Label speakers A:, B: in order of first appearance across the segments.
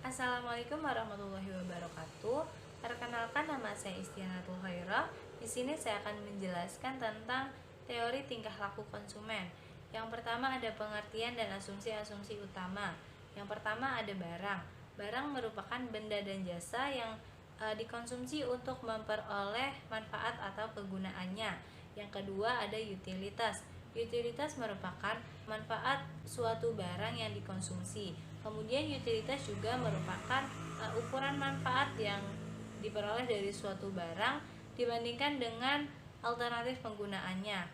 A: Assalamualaikum warahmatullahi wabarakatuh. Perkenalkan, nama saya Istianatul Khairah. Di sini saya akan menjelaskan tentang teori tingkah laku konsumen. Yang pertama ada pengertian dan asumsi-asumsi utama. Yang pertama ada barang. Barang merupakan benda dan jasa yang dikonsumsi untuk memperoleh manfaat atau kegunaannya. Yang kedua ada utilitas. Utilitas merupakan manfaat suatu barang yang dikonsumsi. Kemudian utilitas juga merupakan ukuran manfaat yang diperoleh dari suatu barang dibandingkan dengan alternatif penggunaannya.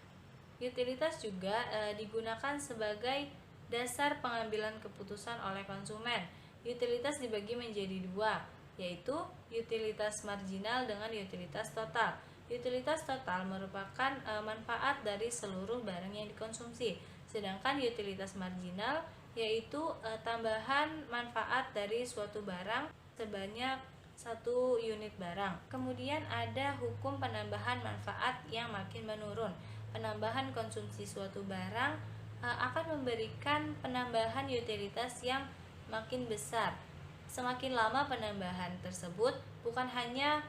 A: Utilitas juga digunakan sebagai dasar pengambilan keputusan oleh konsumen. Utilitas dibagi menjadi dua, yaitu utilitas marginal dengan utilitas total. Utilitas total merupakan manfaat dari seluruh barang yang dikonsumsi, sedangkan utilitas marginal yaitu tambahan manfaat dari suatu barang sebanyak 1 unit barang. Kemudian ada hukum penambahan manfaat yang makin menurun. Penambahan konsumsi suatu barang akan memberikan penambahan utilitas yang makin besar. Semakin lama penambahan tersebut bukan hanya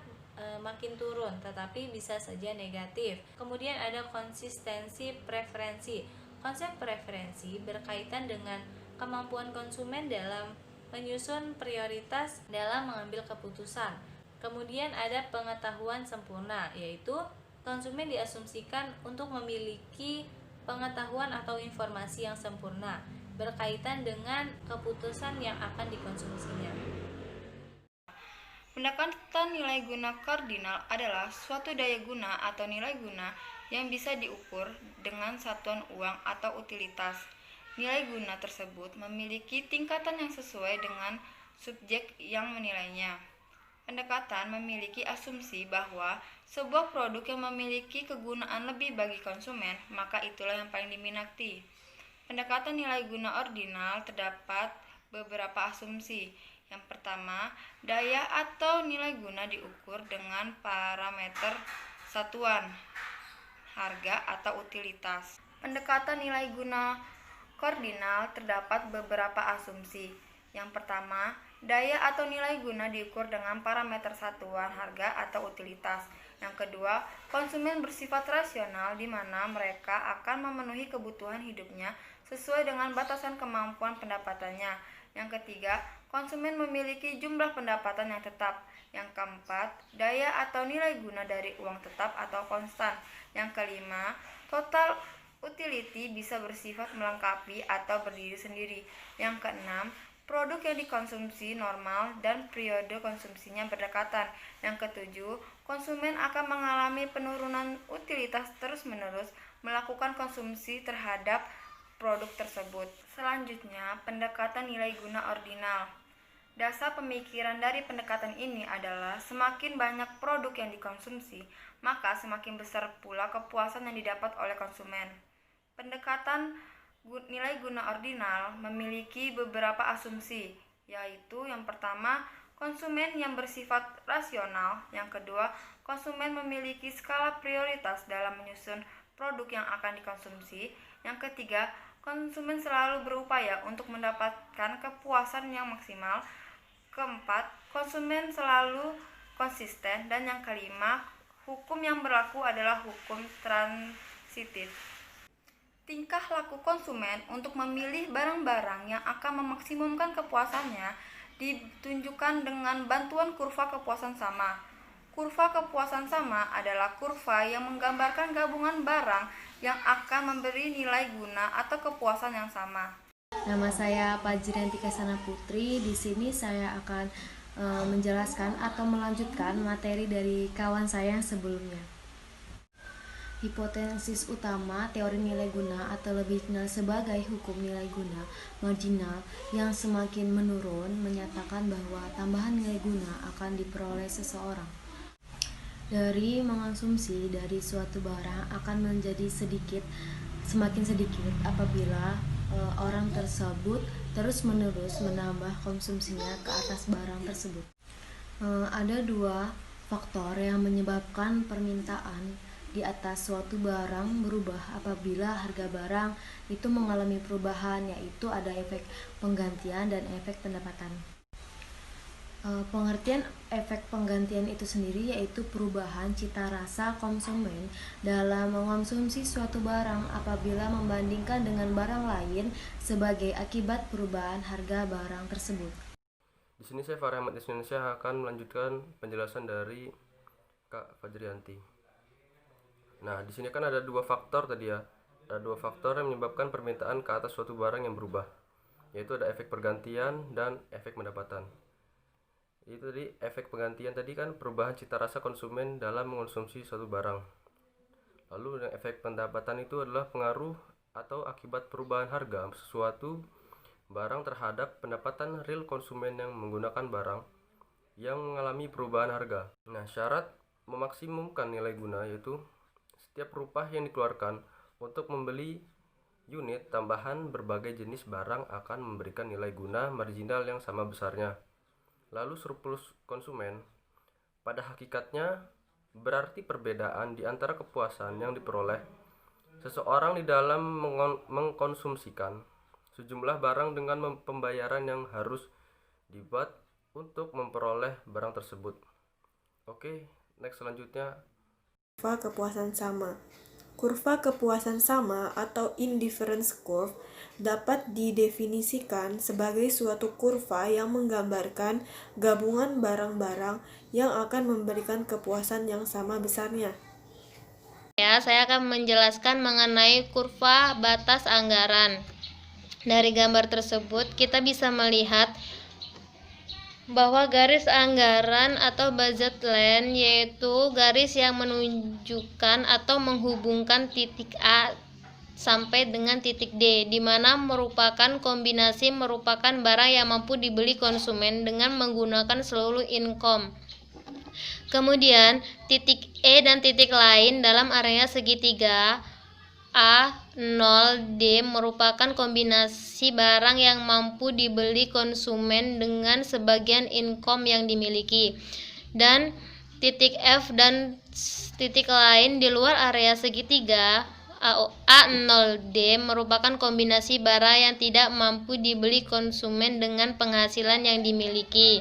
A: makin turun, tetapi bisa saja negatif. Kemudian ada konsistensi preferensi. Konsep preferensi berkaitan dengan kemampuan konsumen dalam menyusun prioritas dalam mengambil keputusan. Kemudian ada pengetahuan sempurna, yaitu konsumen diasumsikan untuk memiliki pengetahuan atau informasi yang sempurna berkaitan dengan keputusan yang akan dikonsumsinya.
B: Pendekatan nilai guna kardinal adalah suatu daya guna atau nilai guna yang bisa diukur dengan satuan uang atau utilitas. Nilai guna tersebut memiliki tingkatan yang sesuai dengan subjek yang menilainya. Pendekatan memiliki asumsi bahwa sebuah produk yang memiliki kegunaan lebih bagi konsumen, maka itulah yang paling diminati. Pendekatan nilai guna ordinal terdapat beberapa asumsi. Yang pertama, daya atau nilai guna diukur dengan parameter satuan, harga atau utilitas. Pendekatan nilai guna kardinal terdapat beberapa asumsi. Yang pertama, daya atau nilai guna diukur dengan parameter satuan, harga atau utilitas. Yang kedua, konsumen bersifat rasional di mana mereka akan memenuhi kebutuhan hidupnya sesuai dengan batasan kemampuan pendapatannya. Yang ketiga, konsumen memiliki jumlah pendapatan yang tetap. Yang keempat, daya atau nilai guna dari uang tetap atau konstan. Yang kelima, total utility bisa bersifat melengkapi atau berdiri sendiri. Yang keenam, produk yang dikonsumsi normal dan periode konsumsinya berdekatan. Yang ketujuh, konsumen akan mengalami penurunan utilitas terus-menerus melakukan konsumsi terhadap produk tersebut. Selanjutnya, pendekatan nilai guna ordinal. Dasar pemikiran dari pendekatan ini adalah semakin banyak produk yang dikonsumsi, maka semakin besar pula kepuasan yang didapat oleh konsumen. Pendekatan nilai guna ordinal memiliki beberapa asumsi, yaitu yang pertama, konsumen yang bersifat rasional. Yang kedua, konsumen memiliki skala prioritas dalam menyusun produk yang akan dikonsumsi. Yang ketiga, konsumen selalu berupaya untuk mendapatkan kepuasan yang maksimal. Keempat, konsumen selalu konsisten. Dan yang kelima, hukum yang berlaku adalah hukum transitif. Tingkah laku konsumen untuk memilih barang-barang yang akan memaksimumkan kepuasannya ditunjukkan dengan bantuan kurva kepuasan sama. Kurva kepuasan sama adalah kurva yang menggambarkan gabungan barang yang akan memberi nilai guna atau kepuasan yang sama.
C: Nama saya Fajrianti Kasana Putri. Di sini saya akan menjelaskan atau melanjutkan materi dari kawan saya yang sebelumnya. Hipotesis utama teori nilai guna atau lebih dikenal sebagai hukum nilai guna marginal yang semakin menurun menyatakan bahwa tambahan nilai guna akan diperoleh seseorang dari mengonsumsi dari suatu barang akan menjadi semakin sedikit apabila orang tersebut terus-menerus menambah konsumsinya ke atas barang tersebut. Ada dua faktor yang menyebabkan permintaan di atas suatu barang berubah apabila harga barang itu mengalami perubahan, yaitu ada efek penggantian dan efek pendapatan. Pengertian efek penggantian itu sendiri yaitu perubahan cita rasa konsumen dalam mengonsumsi suatu barang apabila membandingkan dengan barang lain sebagai akibat perubahan harga barang tersebut.
D: Di sini saya Farah Ahmad Indonesia akan melanjutkan penjelasan dari Kak Fajrianti. Nah, di sini kan ada dua faktor tadi ya. Ada dua faktor yang menyebabkan permintaan ke atas suatu barang yang berubah, yaitu ada efek pergantian dan efek pendapatan. Itu tadi efek pergantian tadi kan perubahan cita rasa konsumen dalam mengonsumsi suatu barang. Lalu efek pendapatan itu adalah pengaruh atau akibat perubahan harga sesuatu barang terhadap pendapatan real konsumen yang menggunakan barang yang mengalami perubahan harga. Nah, syarat memaksimumkan nilai guna yaitu setiap rupiah yang dikeluarkan untuk membeli unit tambahan berbagai jenis barang akan memberikan nilai guna marginal yang sama besarnya. Lalu surplus konsumen pada hakikatnya berarti perbedaan di antara kepuasan yang diperoleh seseorang di dalam mengkonsumsikan sejumlah barang dengan pembayaran yang harus dibuat untuk memperoleh barang tersebut. Oke, next selanjutnya.
E: Kurva kepuasan sama. Kurva kepuasan sama atau indifference curve dapat didefinisikan sebagai suatu kurva yang menggambarkan gabungan barang-barang yang akan memberikan kepuasan yang sama besarnya.
F: Saya akan menjelaskan mengenai kurva batas anggaran. Dari gambar tersebut kita bisa melihat bahwa garis anggaran atau budget line yaitu garis yang menunjukkan atau menghubungkan titik A sampai dengan titik D, di mana merupakan kombinasi merupakan barang yang mampu dibeli konsumen dengan menggunakan seluruh income. Kemudian titik E dan titik lain dalam area segitiga A0D merupakan kombinasi barang yang mampu dibeli konsumen dengan sebagian income yang dimiliki. Dan titik F dan titik lain di luar area segitiga A0D merupakan kombinasi barang yang tidak mampu dibeli konsumen dengan penghasilan yang dimiliki.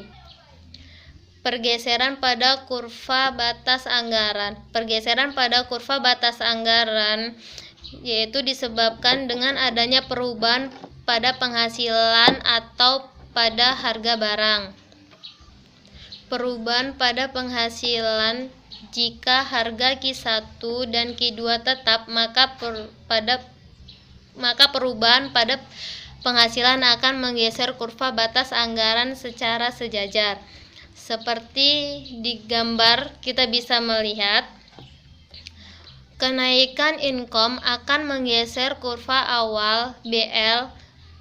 F: Pergeseran pada kurva batas anggaran. Pergeseran pada kurva batas anggaran yaitu disebabkan dengan adanya perubahan pada penghasilan atau pada harga barang. Perubahan pada penghasilan jika harga Q1 dan Q2 tetap, maka perubahan pada penghasilan akan menggeser kurva batas anggaran secara sejajar. Seperti di gambar kita bisa melihat kenaikan income akan menggeser kurva awal BL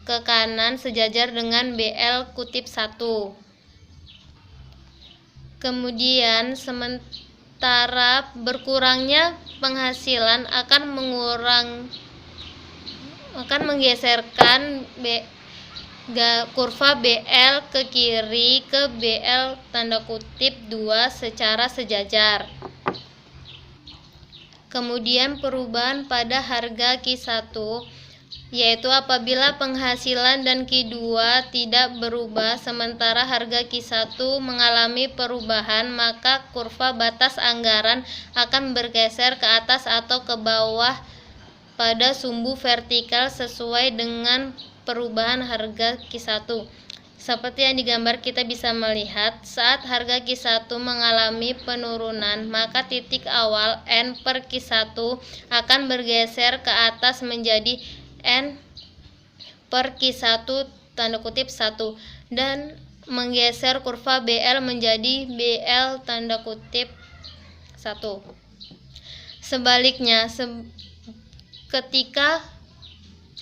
F: ke kanan sejajar dengan BL kutip 1. Kemudian sementara berkurangnya penghasilan akan menggeserkan kurva BL ke kiri ke BL tanda kutip 2 secara sejajar. Kemudian perubahan pada harga Q1 yaitu apabila penghasilan dan Q2 tidak berubah sementara harga Q1 mengalami perubahan, maka kurva batas anggaran akan bergeser ke atas atau ke bawah pada sumbu vertikal sesuai dengan perubahan harga Q1. Seperti yang digambar kita bisa melihat saat harga Q1 mengalami penurunan, maka titik awal N per Q1 akan bergeser ke atas menjadi N per Q1 tanda kutip 1 dan menggeser kurva BL menjadi BL tanda kutip 1. Sebaliknya, ketika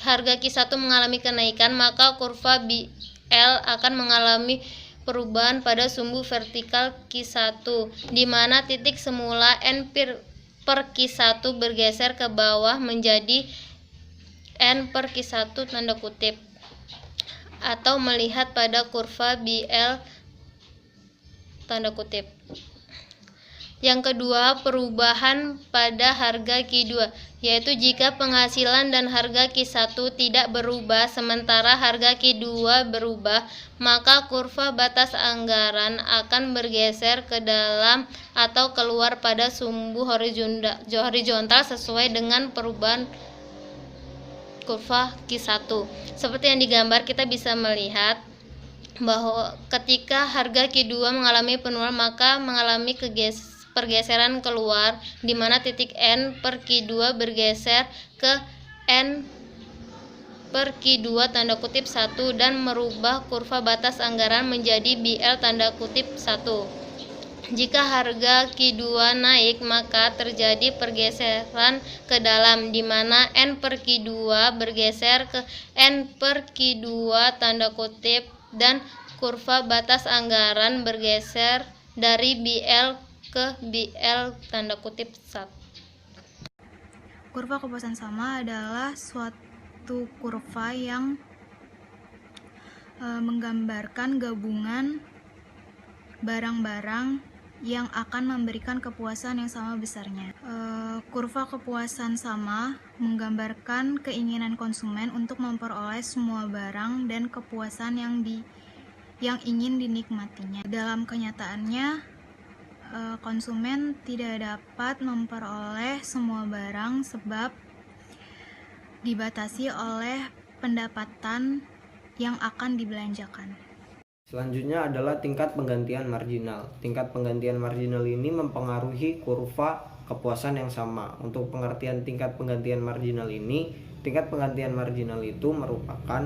F: harga Q1 mengalami kenaikan, maka kurva BL akan mengalami perubahan pada sumbu vertikal Q1, di mana titik semula N per Q1 bergeser ke bawah menjadi N per Q1 tanda kutip, atau melihat pada kurva BL tanda kutip. Yang kedua, perubahan pada harga Q2, yaitu jika penghasilan dan harga Q1 tidak berubah sementara harga Q2 berubah, maka kurva batas anggaran akan bergeser ke dalam atau keluar pada sumbu horizontal sesuai dengan perubahan kurva Q1. Seperti yang digambar, kita bisa melihat bahwa ketika harga Q2 mengalami penurunan, maka mengalami pergeseran keluar, di mana titik N per Q2 bergeser ke N per Q2 tanda kutip 1 dan merubah kurva batas anggaran menjadi BL tanda kutip 1. Jika harga Q2 naik, maka terjadi pergeseran ke dalam, di mana N per Q2 bergeser ke N per Q2 tanda kutip dan kurva batas anggaran bergeser dari BL ke BL tanda kutip 1.
G: Kurva kepuasan sama adalah suatu kurva yang menggambarkan gabungan barang-barang yang akan memberikan kepuasan yang sama besarnya. Kurva kepuasan sama menggambarkan keinginan konsumen untuk memperoleh semua barang dan kepuasan yang ingin dinikmatinya. Dalam kenyataannya, konsumen tidak dapat memperoleh semua barang sebab dibatasi oleh pendapatan yang akan dibelanjakan.
H: Selanjutnya adalah tingkat penggantian marginal. Tingkat penggantian marginal ini mempengaruhi kurva kepuasan yang sama. Untuk pengertian tingkat penggantian marginal ini, tingkat penggantian marginal itu merupakan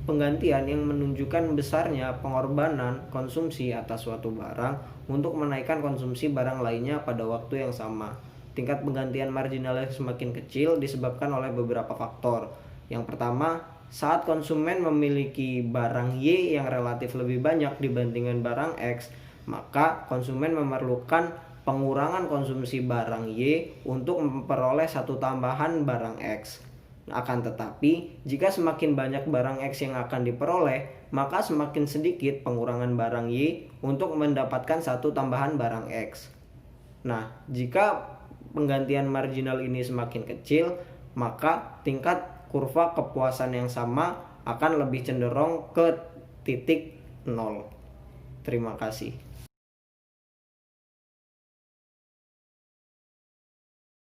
H: penggantian yang menunjukkan besarnya pengorbanan konsumsi atas suatu barang untuk menaikkan konsumsi barang lainnya pada waktu yang sama. Tingkat penggantian marginal yang semakin kecil disebabkan oleh beberapa faktor. Yang pertama, saat konsumen memiliki barang Y yang relatif lebih banyak dibandingkan barang X, maka konsumen memerlukan pengurangan konsumsi barang Y untuk memperoleh satu tambahan barang X. Akan tetapi, jika semakin banyak barang X yang akan diperoleh, maka semakin sedikit pengurangan barang Y untuk mendapatkan satu tambahan barang X. Nah, jika penggantian marginal ini semakin kecil, maka tingkat kurva kepuasan yang sama akan lebih cenderung ke titik 0. Terima kasih.